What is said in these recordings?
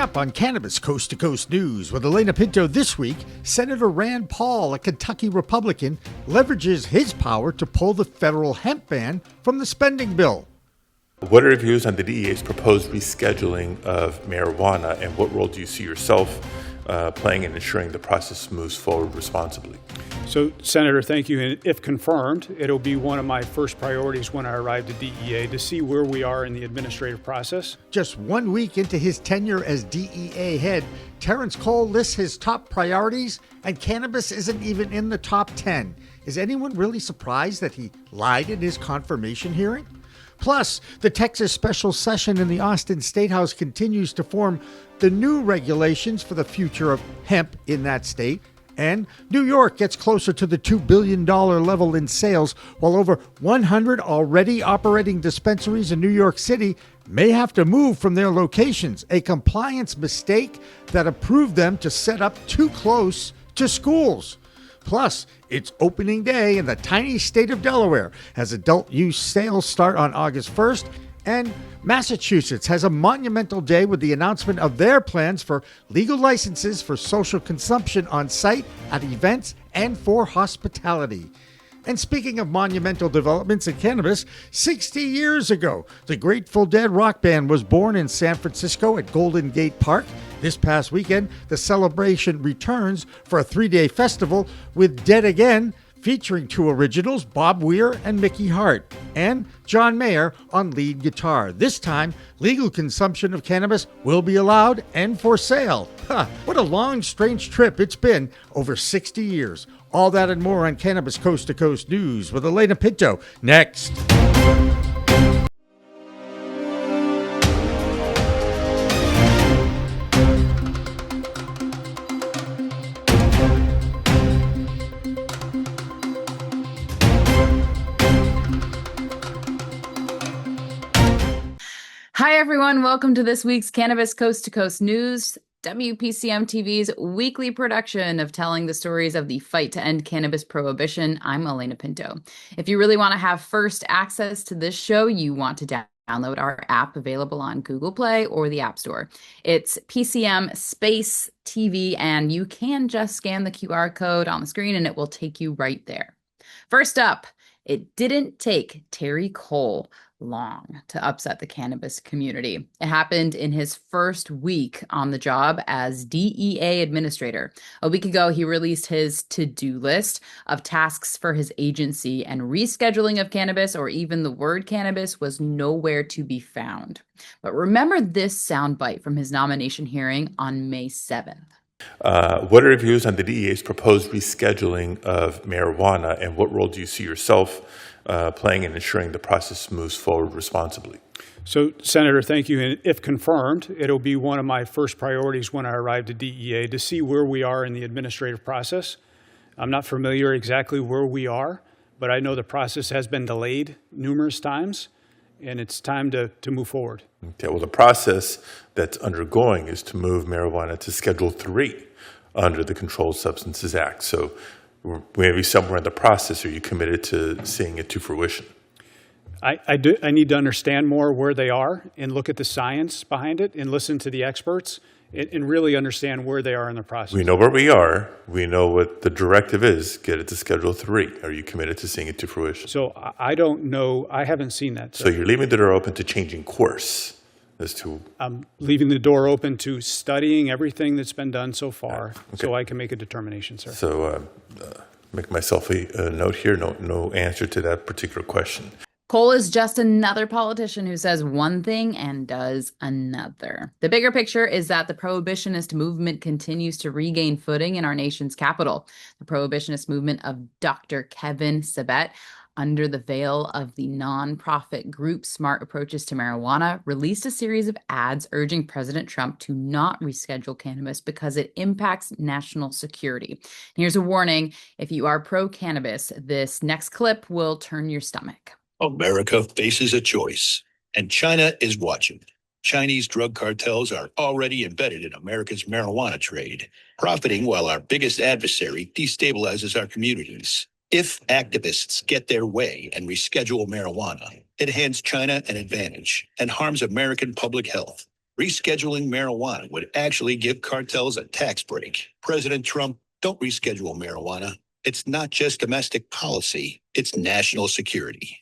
up on Cannabis Coast to Coast News with Alaina Pinto this week, Senator Rand Paul, a Kentucky Republican, leverages his power to pull the federal hemp ban from the spending bill. What are your views on the DEA's proposed rescheduling of marijuana, and what role do you see yourself playing in ensuring the process moves forward responsibly? So, Senator, thank you. And if confirmed, it'll be one of my first priorities when I arrive at DEA to see where we are in the administrative process. Just 1 week into his tenure as DEA head, Terrence Cole lists his top priorities, and cannabis isn't even in the top 10. Is anyone really surprised that he lied in his confirmation hearing? Plus, the Texas special session in the Austin State House continues to form the new regulations for the future of hemp in that state. And New York gets closer to the $2 billion level in sales, while over 100 already operating dispensaries in New York City may have to move from their locations, a compliance mistake that approved them to set up too close to schools. Plus, it's opening day in the tiny state of Delaware as adult use sales start on August 1st, and Massachusetts has a monumental day with the announcement of their plans for legal licenses for social consumption on site, at events, and for hospitality. And speaking of monumental developments in cannabis, 60 years ago, the Grateful Dead rock band was born in San Francisco at Golden Gate Park. This past weekend, the celebration returns for a 3-day festival with Dead Again, featuring two originals, Bob Weir and Mickey Hart, and John Mayer on lead guitar. This time, legal consumption of cannabis will be allowed and for sale. What a long, strange trip it's been over 60 years. All that and more on Cannabis Coast to Coast News with Alaina Pinto next. Hi, everyone. Welcome to this week's Cannabis Coast to Coast News, WPCM TV's weekly production of telling the stories of the fight to end cannabis prohibition. I'm Alaina Pinto. If you really want to have first access to this show, you want to download our app available on Google Play or the App Store. It's PCM Space TV, and you can just scan the QR code on the screen and it will take you right there. First up, it didn't take Terry Cole long to upset the cannabis community. It happened in his first week on the job as DEA Administrator. A week ago, he released his to-do list of tasks for his agency, and rescheduling of cannabis, or even the word cannabis, was nowhere to be found. But remember this soundbite from his nomination hearing on May 7th. What are your views on the DEA's proposed rescheduling of marijuana, and what role do you see yourself playing in ensuring the process moves forward responsibly? So, Senator, thank you. And if confirmed, it'll be one of my first priorities when I arrive at DEA to see where we are in the administrative process. I'm not familiar exactly where we are, but I know the process has been delayed numerous times, and it's time to move forward. Okay, well, the process that's undergoing is to move marijuana to Schedule 3 under the Controlled Substances Act. So we're maybe somewhere in the process. Are you committed to seeing it to fruition? I need to understand more where they are and look at the science behind it and listen to the experts and really understand where they are in the process. We know where we are. We know what the directive is. Get it to Schedule 3. Are you committed to seeing it to fruition? So I don't know. I haven't seen that. So you're leaving the door open to changing course as to... I'm leaving the door open to studying everything that's been done so far, so I can make a determination, sir. So make myself a note here. No answer to that particular question. Cole is just another politician who says one thing and does another. The bigger picture is that the prohibitionist movement continues to regain footing in our nation's capital. The prohibitionist movement of Dr. Kevin Sabet, under the veil of the nonprofit group Smart Approaches to Marijuana, released a series of ads urging President Trump to not reschedule cannabis because it impacts national security. And here's a warning: if you are pro-cannabis, this next clip will turn your stomach. America faces a choice, and China is watching. Chinese drug cartels are already embedded in America's marijuana trade, profiting while our biggest adversary destabilizes our communities. If activists get their way and reschedule marijuana, it hands China an advantage and harms American public health. Rescheduling marijuana would actually give cartels a tax break. President Trump, don't reschedule marijuana. It's not just domestic policy, it's national security.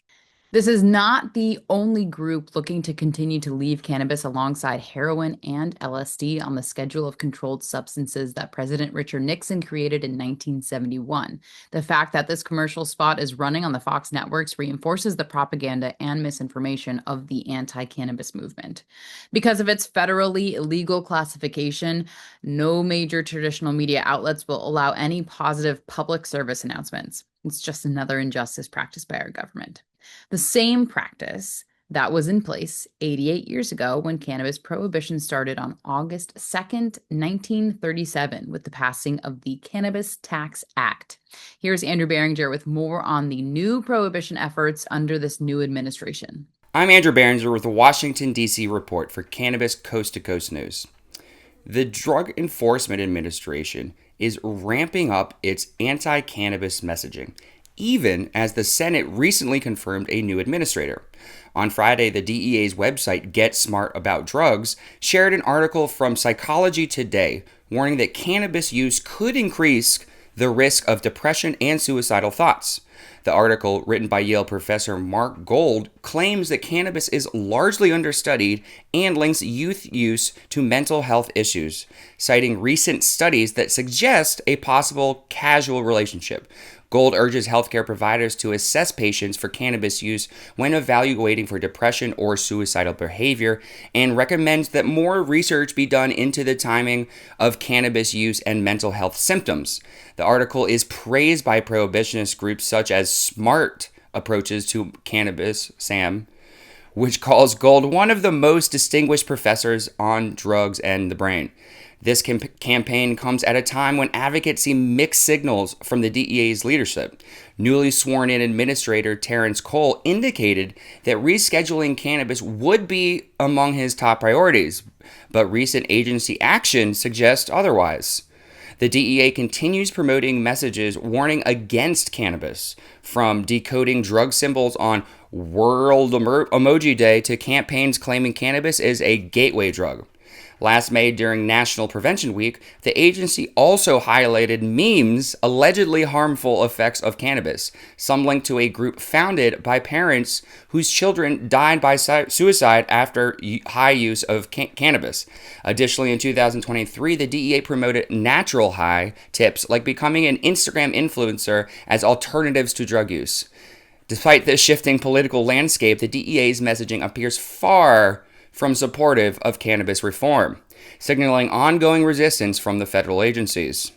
This is not the only group looking to continue to leave cannabis alongside heroin and LSD on the schedule of controlled substances that President Richard Nixon created in 1971. The fact that this commercial spot is running on the Fox networks reinforces the propaganda and misinformation of the anti-cannabis movement. Because of its federally illegal classification, no major traditional media outlets will allow any positive public service announcements. It's just another injustice practiced by our government. The same practice that was in place 88 years ago when cannabis prohibition started on August 2nd, 1937, with the passing of the Cannabis Tax Act. Here's Andrew Behringer with more on the new prohibition efforts under this new administration. I'm Andrew Behringer with the Washington, D.C. report for Cannabis Coast to Coast News. The Drug Enforcement Administration is ramping up its anti-cannabis messaging, even as the Senate recently confirmed a new administrator. On Friday, the DEA's website, Get Smart About Drugs, shared an article from Psychology Today warning that cannabis use could increase the risk of depression and suicidal thoughts. The article, written by Yale professor Mark Gold, claims that cannabis is largely understudied and links youth use to mental health issues, citing recent studies that suggest a possible causal relationship. Gold urges healthcare providers to assess patients for cannabis use when evaluating for depression or suicidal behavior, and recommends that more research be done into the timing of cannabis use and mental health symptoms. The article is praised by prohibitionist groups such as Smart Approaches to Cannabis, SAM, which calls Gold one of the most distinguished professors on drugs and the brain. This campaign comes at a time when advocates see mixed signals from the DEA's leadership. Newly sworn-in Administrator Terrence Cole indicated that rescheduling cannabis would be among his top priorities, but recent agency action suggests otherwise. The DEA continues promoting messages warning against cannabis, from decoding drug symbols on World Emoji Day to campaigns claiming cannabis is a gateway drug. Last May, during National Prevention Week, the agency also highlighted memes allegedly harmful effects of cannabis, some linked to a group founded by parents whose children died by suicide after high use of cannabis. Additionally, in 2023, the DEA promoted natural high tips like becoming an Instagram influencer as alternatives to drug use. Despite this shifting political landscape, the DEA's messaging appears far from supportive of cannabis reform, signaling ongoing resistance from the federal agencies.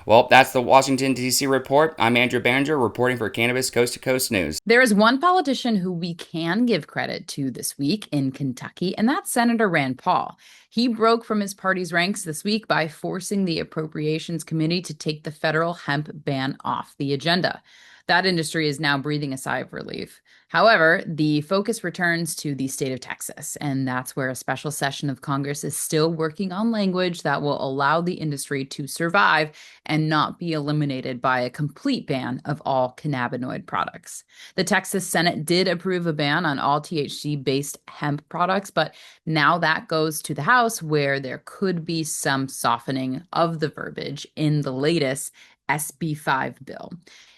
Well, that's the Washington, D.C. report. I'm Andrew Behringer, reporting for Cannabis Coast to Coast News. There is one politician who we can give credit to this week in Kentucky, and that's Senator Rand Paul. He broke from his party's ranks this week by forcing the Appropriations Committee to take the federal hemp ban off the agenda. That industry is now breathing a sigh of relief. However, the focus returns to the state of Texas, and that's where a special session of Congress is still working on language that will allow the industry to survive and not be eliminated by a complete ban of all cannabinoid products. The Texas Senate did approve a ban on all THC-based hemp products, but now that goes to the House, where there could be some softening of the verbiage in the latest SB 5 bill.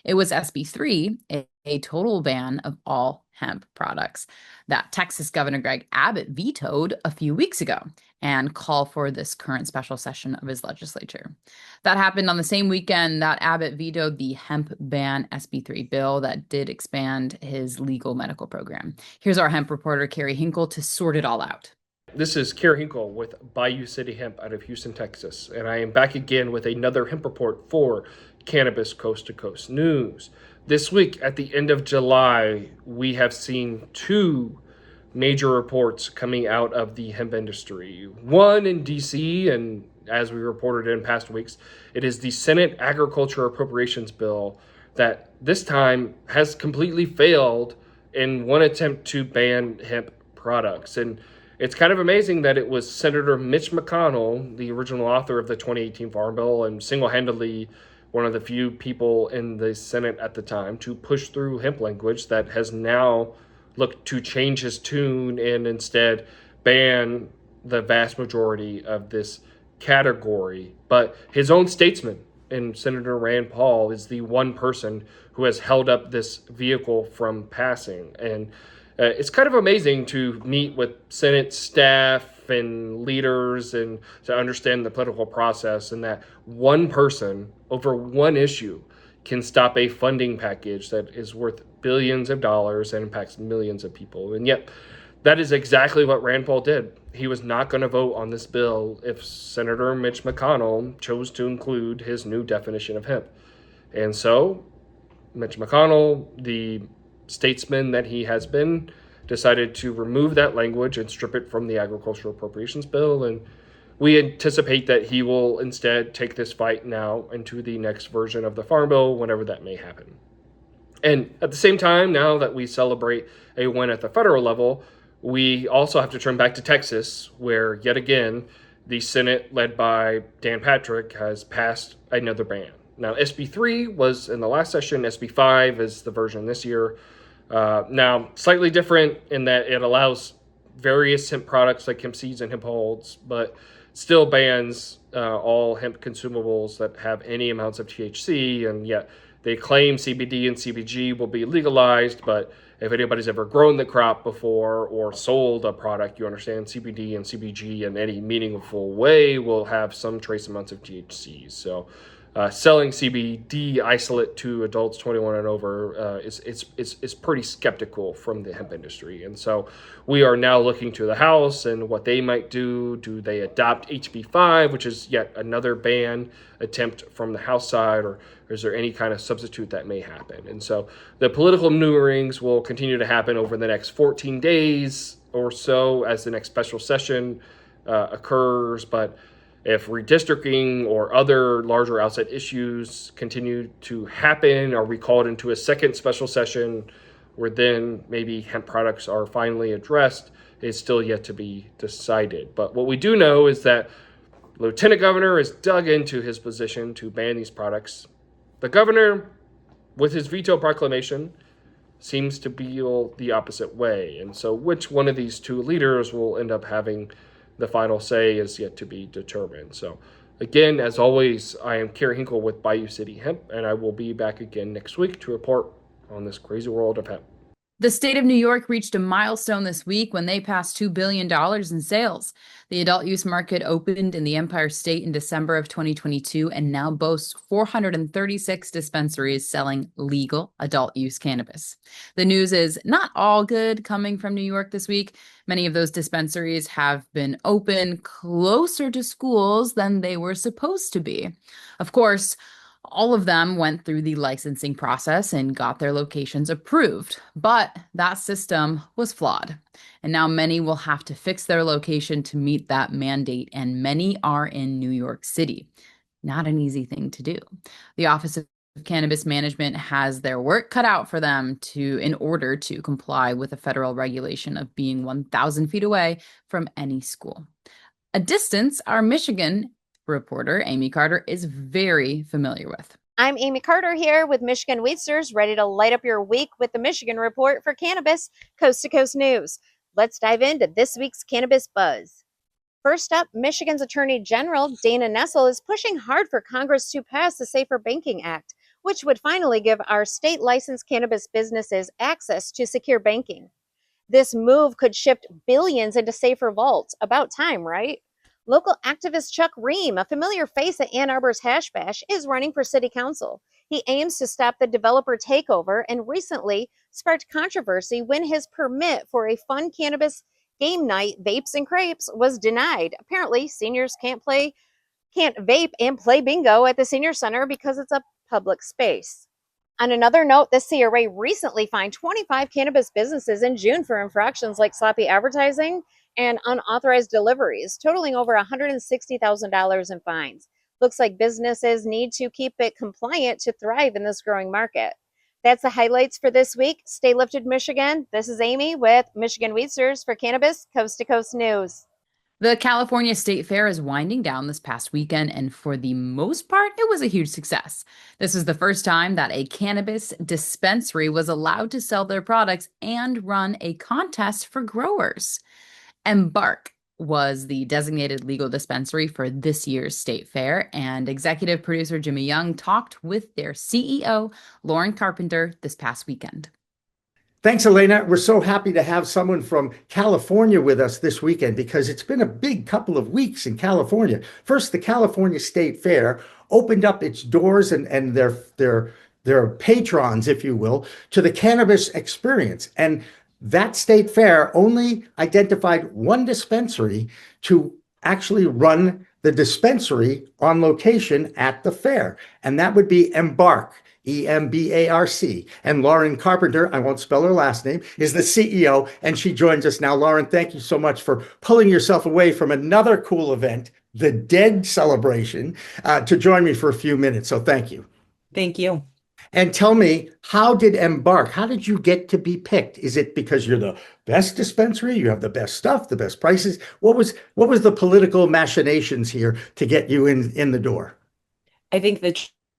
It was SB 3, a total ban of all hemp products, that Texas Governor Greg Abbott vetoed a few weeks ago and called for this current special session of his legislature. That happened on the same weekend that Abbott vetoed the Hemp Ban SB 3 bill that did expand his legal medical program. Here's our hemp reporter, Kerry Hinkle, to sort it all out. This is Kerry Hinkle with Bayou City Hemp out of Houston, Texas, and I am back again with another hemp report for Cannabis Coast to Coast News. This week, at the end of July, we have seen two major reports coming out of the hemp industry. One in DC, and as we reported in past weeks, it is the Senate Agriculture Appropriations Bill that this time has completely failed in one attempt to ban hemp products. And it's kind of amazing that it was Senator Mitch McConnell, the original author of the 2018 Farm Bill, and single-handedly one of the few people in the Senate at the time to push through hemp language that has now looked to change his tune and instead ban the vast majority of this category. But his own statesman and Senator Rand Paul is the one person who has held up this vehicle from passing. And it's kind of amazing to meet with Senate staff and leaders and to understand the political process, and that one person over one issue can stop a funding package that is worth billions of dollars and impacts millions of people. And yet, that is exactly what Rand Paul did. He was not going to vote on this bill if Senator Mitch McConnell chose to include his new definition of hemp. And so, Mitch McConnell, the statesman that he has been, decided to remove that language and strip it from the agricultural appropriations bill. And we anticipate that he will instead take this fight now into the next version of the Farm Bill, whenever that may happen. And at the same time, now that we celebrate a win at the federal level, we also have to turn back to Texas, where yet again, the Senate, led by Dan Patrick, has passed another ban. Now, SB 3 was in the last session. SB 5 is the version this year. Now, slightly different in that it allows various hemp products like hemp seeds and hemp hulls, but still bans all hemp consumables that have any amounts of THC, and yet they claim CBD and CBG will be legalized, but if anybody's ever grown the crop before or sold a product, you understand CBD and CBG in any meaningful way will have some trace amounts of THC. So selling CBD isolate to adults 21 and over is pretty skeptical from the hemp industry. And so we are now looking to the House and what they might do. Do they adopt HB 5, which is yet another ban attempt from the House side, or is there any kind of substitute that may happen? And so the political maneuverings will continue to happen over the next 14 days or so as the next special session occurs. But if redistricting or other larger outside issues continue to happen, are we called into a second special session where then maybe hemp products are finally addressed, is still yet to be decided. But what we do know is that the Lieutenant Governor has dug into his position to ban these products. The governor, with his veto proclamation, seems to feel the opposite way. And so which one of these two leaders will end up having the final say is yet to be determined. So again, as always, I am Kerry Hinkle with Bayou City Hemp, and I will be back again next week to report on this crazy world of hemp. The state of New York reached a milestone this week when they passed $2 billion in sales. The adult use market opened in the Empire State in December of 2022 and now boasts 436 dispensaries selling legal adult use cannabis. The news is not all good coming from New York this week. Many of those dispensaries have been open closer to schools than they were supposed to be. Of course, all of them went through the licensing process and got their locations approved, but that system was flawed. And now many will have to fix their location to meet that mandate, and many are in New York City. Not an easy thing to do. The Office of Cannabis Management has their work cut out for them in order to comply with a federal regulation of being 1,000 feet away from any school. A distance our Michigan reporter Amie Carter is very familiar with. I'm Amie Carter here with Michigan Weedsters, ready to light up your week with the Michigan Report for Cannabis Coast to Coast News. Let's dive into this week's Cannabis Buzz. First up, Michigan's Attorney General Dana Nessel is pushing hard for Congress to pass the Safer Banking Act, which would finally give our state licensed cannabis businesses access to secure banking. This move could shift billions into safer vaults. About time, right? Local activist Chuck Ream, a familiar face at Ann Arbor's Hash Bash, is running for city council. He aims to stop the developer takeover and recently sparked controversy when his permit for a fun cannabis game night, Vapes and Crepes, was denied. Apparently, seniors can't vape and play bingo at the senior center because it's a public space. On another note, the CRA recently fined 25 cannabis businesses in June for infractions like sloppy advertising and unauthorized deliveries, totaling over $160,000 in fines. Looks like businesses need to keep it compliant to thrive in this growing market. That's the highlights for this week. Stay lifted, Michigan. This is Amie with Michigan Weedsters for Cannabis Coast to Coast News. The California State Fair is winding down this past weekend, and for the most part, it was a huge success. This is the first time that a cannabis dispensary was allowed to sell their products and run a contest for growers. Embark was the designated legal dispensary for this year's state fair, and executive producer Jimmy Young talked with their CEO, Lauren Carpenter, this past weekend. Thanks, Alaina. We're so happy to have someone from California with us this weekend because it's been a big couple of weeks in California. First, the California State Fair opened up its doors and their patrons, if you will, to the cannabis experience. And that state fair only identified one dispensary to actually run the dispensary on location at the fair, and that would be Embark. Embarc. And Lauren Carpenter, I won't spell her last name, is the CEO, and she joins us now. Lauren, thank you so much for pulling yourself away from another cool event, the Dead celebration, to join me for a few minutes. So thank you. Thank you. And tell me, how did Embark, how did you get to be picked? Is it because you're the best dispensary, you have the best stuff, the best prices? What was the political machinations here to get you in the door? I think the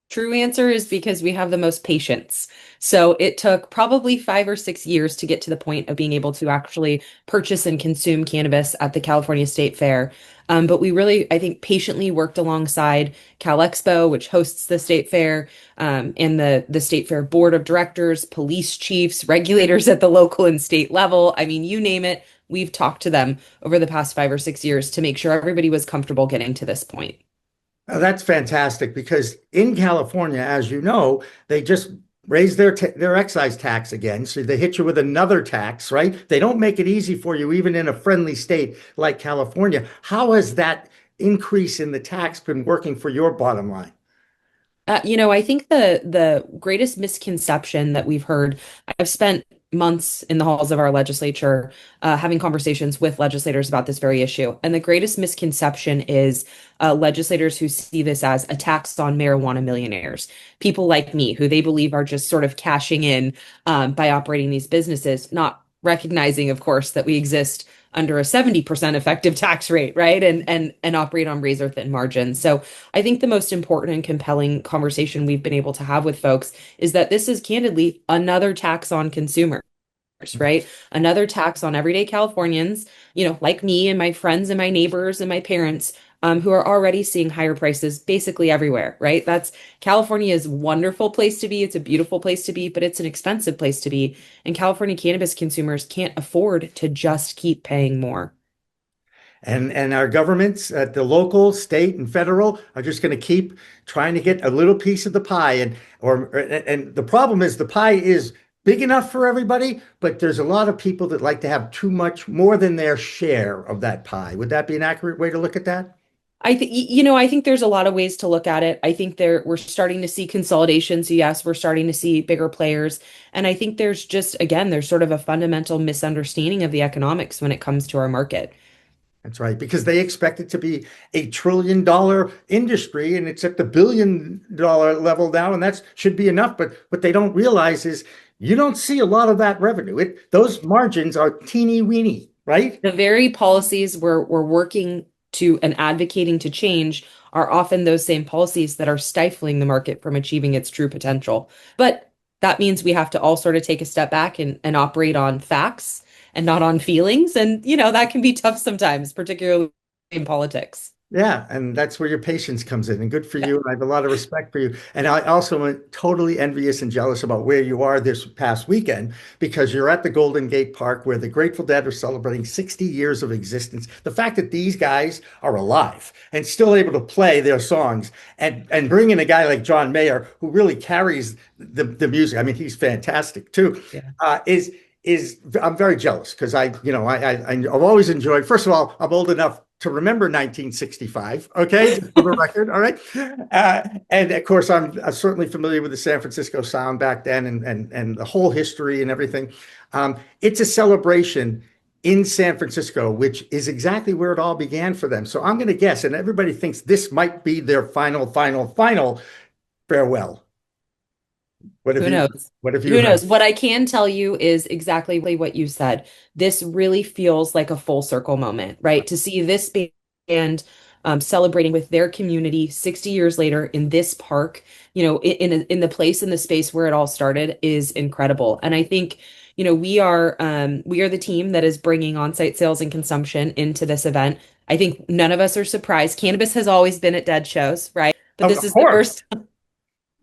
true answer is because we have the most patience. So it took probably 5 or 6 years to get to the point of being able to actually purchase and consume cannabis at the California State Fair. But we really, I think, patiently worked alongside Cal Expo, which hosts the state fair, and the state fair board of directors, police chiefs, regulators at the local and state level. I mean, you name it, we've talked to them over the past 5 or 6 years to make sure everybody was comfortable getting to this point. That's fantastic because in California, as you know, they just raised their excise tax again. So they hit you with another tax, right? They don't make it easy for you, even in a friendly state like California. How has that increase in the tax been working for your bottom line? I think the greatest misconception that we've heard, I've spent months in the halls of our legislature having conversations with legislators about this very issue. And the greatest misconception is legislators who see this as a tax on marijuana millionaires, people like me, who they believe are just sort of cashing in by operating these businesses, not recognizing, of course, that we exist under a 70% effective tax rate, right? And operate on razor thin margins. So I think the most important and compelling conversation we've been able to have with folks is that this is candidly another tax on consumers, right? Another tax on everyday Californians, like me and my friends and my neighbors and my parents, who are already seeing higher prices basically everywhere, right? California is a wonderful place to be. It's a beautiful place to be, but it's an expensive place to be. And California cannabis consumers can't afford to just keep paying more. And our governments at the local, state, and federal are just going to keep trying to get a little piece of the pie. And the problem is the pie is big enough for everybody, but there's a lot of people that like to have too much, more than their share of that pie. Would that be an accurate way to look at that? I think there's a lot of ways to look at it. I think we're starting to see consolidation. So yes, we're starting to see bigger players. And I think there's sort of a fundamental misunderstanding of the economics when it comes to our market. That's right, because they expect it to be $1 trillion industry, and it's at the $1 billion level now, and that should be enough. But what they don't realize is you don't see a lot of that revenue. Those margins are teeny weeny, right? The very policies we're working to and advocating to change are often those same policies that are stifling the market from achieving its true potential. But that means we have to all sort of take a step back and operate on facts and not on feelings. And, that can be tough sometimes, particularly in politics. Yeah, and that's where your patience comes in, and good for you. And I have a lot of respect for you. And I also am totally envious and jealous about where you are this past weekend, because you're at the Golden Gate Park where the Grateful Dead are celebrating 60 years of existence. The fact that these guys are alive and still able to play their songs and bring in a guy like John Mayer, who really carries the music. I mean, he's fantastic too. Yeah. I'm very jealous because I've always enjoyed. First of all, I'm old enough to remember 1965, okay, just for the record, all right? And of course, I'm certainly familiar with the San Francisco sound back then and the whole history and everything. It's a celebration in San Francisco, which is exactly where it all began for them. So I'm going to guess, and everybody thinks this might be their final farewell. Who knows? Who knows? What I can tell you is exactly what you said. This really feels like a full circle moment, right? To see this band celebrating with their community 60 years later in this park, in the place, in the space where it all started is incredible. And I think, we are the team that is bringing on-site sales and consumption into this event. I think none of us are surprised. Cannabis has always been at dead shows, right? But this is the first.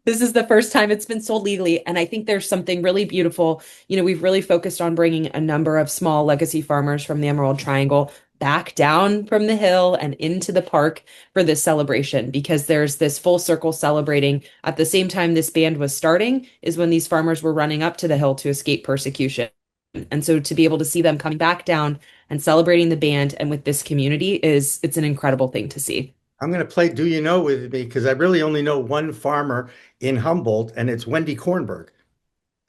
This is the first time it's been sold legally. And I think there's something really beautiful. We've really focused on bringing a number of small legacy farmers from the Emerald Triangle back down from the hill and into the park for this celebration, because there's this full circle celebrating. At the same time this band was starting is when these farmers were running up to the hill to escape persecution. And so to be able to see them coming back down and celebrating the band and with this community it's an incredible thing to see. I'm going to play Do You Know with me because I really only know one farmer in Humboldt, and it's Wendy Kornberg.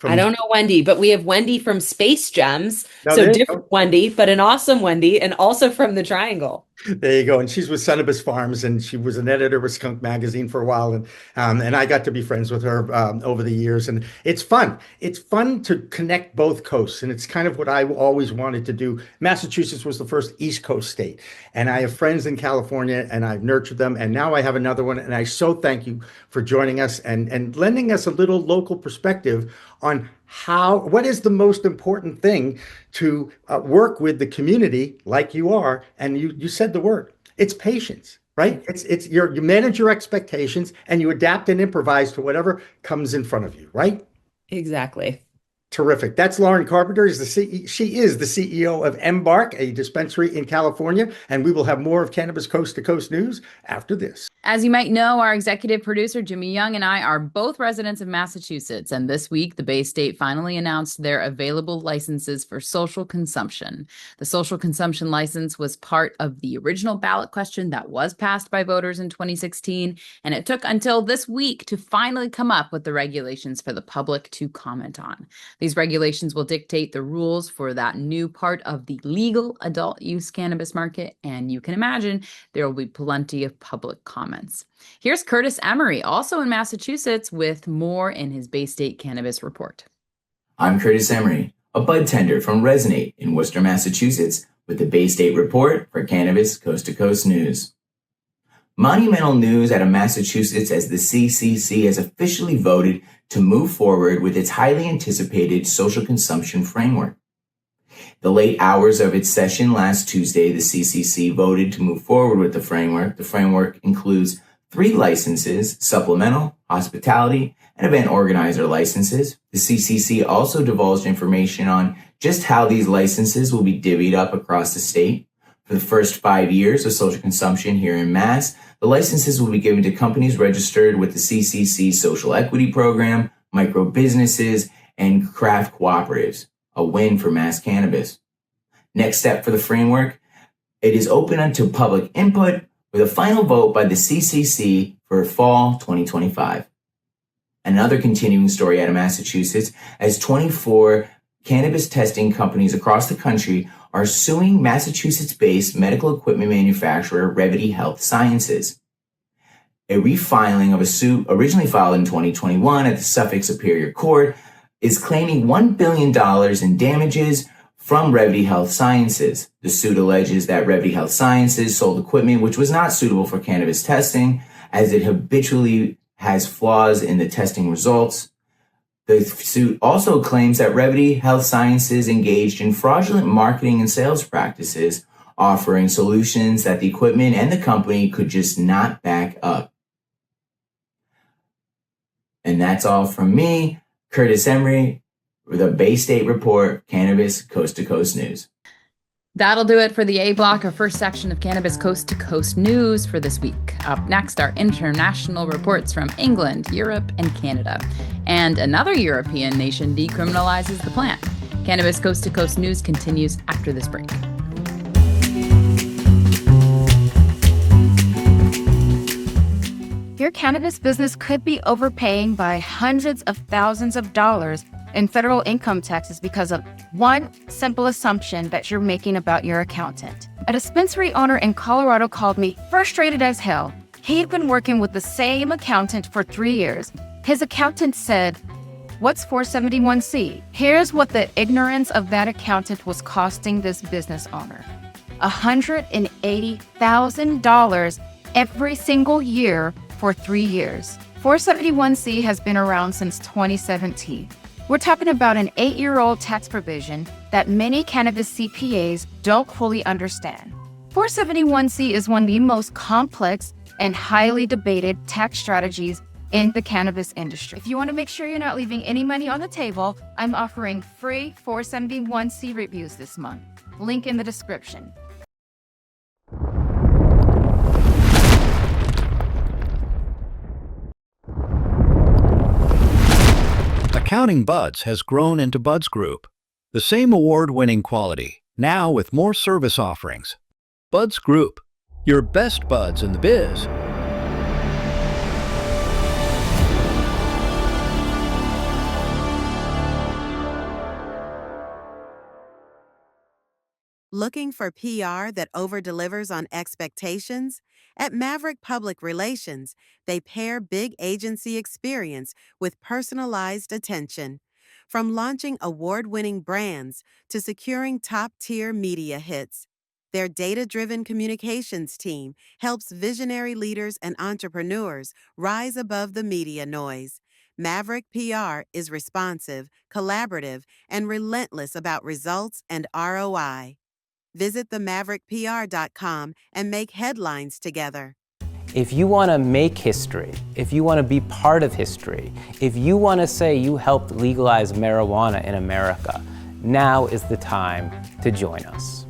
I don't know Wendy, but we have Wendy from Space Gems. No, So different Wendy, but an awesome Wendy, and also from the Triangle. There you go. And she's with Cannabis Farms, and she was an editor with Skunk Magazine for a while. And I got to be friends with her over the years. And it's fun. It's fun to connect both coasts. And it's kind of what I always wanted to do. Massachusetts was the first East Coast state. And I have friends in California, and I've nurtured them. And now I have another one. And I so thank you for joining us and lending us a little local perspective on what is the most important thing to work with the community like you are. And you said the word, it's patience, right? It's you manage your expectations and you adapt and improvise to whatever comes in front of you, right? Exactly. Terrific. That's Lauren Carpenter. She is the CEO of Embark, a dispensary in California, and we will have more of Cannabis Coast to Coast news after this. As you might know, our executive producer, Jimmy Young, and I are both residents of Massachusetts. And this week, the Bay State finally announced their available licenses for social consumption. The social consumption license was part of the original ballot question that was passed by voters in 2016. And it took until this week to finally come up with the regulations for the public to comment on. These regulations will dictate the rules for that new part of the legal adult use cannabis market. And you can imagine there will be plenty of public comment. Here's Curtis Emery, also in Massachusetts, with more in his Bay State Cannabis Report. I'm Curtis Emery, a bud tender from Resonate in Worcester, Massachusetts, with the Bay State Report for Cannabis Coast to Coast News. Monumental news out of Massachusetts as the CCC has officially voted to move forward with its highly anticipated social consumption framework. The late hours of its session last Tuesday, the CCC voted to move forward with the framework. The framework includes 3 licenses: supplemental, hospitality, and event organizer licenses. The CCC also divulged information on just how these licenses will be divvied up across the state. For the first 5 years of social consumption here in Mass, the licenses will be given to companies registered with the CCC Social Equity Program, micro businesses, and craft cooperatives. A win for Mass Cannabis. Next step for the framework, it is open unto public input with a final vote by the CCC for fall 2025. Another continuing story out of Massachusetts, as 24 cannabis testing companies across the country are suing Massachusetts-based medical equipment manufacturer Revity Health Sciences. A refiling of a suit originally filed in 2021 at the Suffolk Superior Court is claiming $1 billion in damages from Revity Health Sciences. The suit alleges that Revity Health Sciences sold equipment which was not suitable for cannabis testing, as it habitually has flaws in the testing results. The suit also claims that Revity Health Sciences engaged in fraudulent marketing and sales practices, offering solutions that the equipment and the company could just not back up. And that's all from me, Curtis Emery, with a Bay State Report, Cannabis Coast to Coast News. That'll do it for the A block, our first section of Cannabis Coast to Coast news for this week. Up next are international reports from England, Europe, and Canada. And another European nation decriminalizes the plant. Cannabis Coast to Coast news continues after this break. Your cannabis business could be overpaying by hundreds of thousands of dollars in federal income taxes because of one simple assumption that you're making about your accountant. A dispensary owner in Colorado called me frustrated as hell. He'd been working with the same accountant for 3 years. His accountant said, "What's 471C?" Here's what the ignorance of that accountant was costing this business owner: $180,000 every single year for 3 years. 471C has been around since 2017. We're talking about an 8-year-old tax provision that many cannabis CPAs don't fully understand. 471C is one of the most complex and highly debated tax strategies in the cannabis industry. If you want to make sure you're not leaving any money on the table, I'm offering free 471C reviews this month. Link in the description. Accounting Buds has grown into Buds Group, the same award-winning quality, now with more service offerings. Buds Group, your best buds in the biz. Looking for PR that over-delivers on expectations? At Maverick Public Relations, they pair big agency experience with personalized attention. From launching award-winning brands to securing top-tier media hits, their data-driven communications team helps visionary leaders and entrepreneurs rise above the media noise. Maverick PR is responsive, collaborative, and relentless about results and ROI. Visit themaverickpr.com and make headlines together. If you want to make history, if you want to be part of history, if you want to say you helped legalize marijuana in America, now is the time to join us.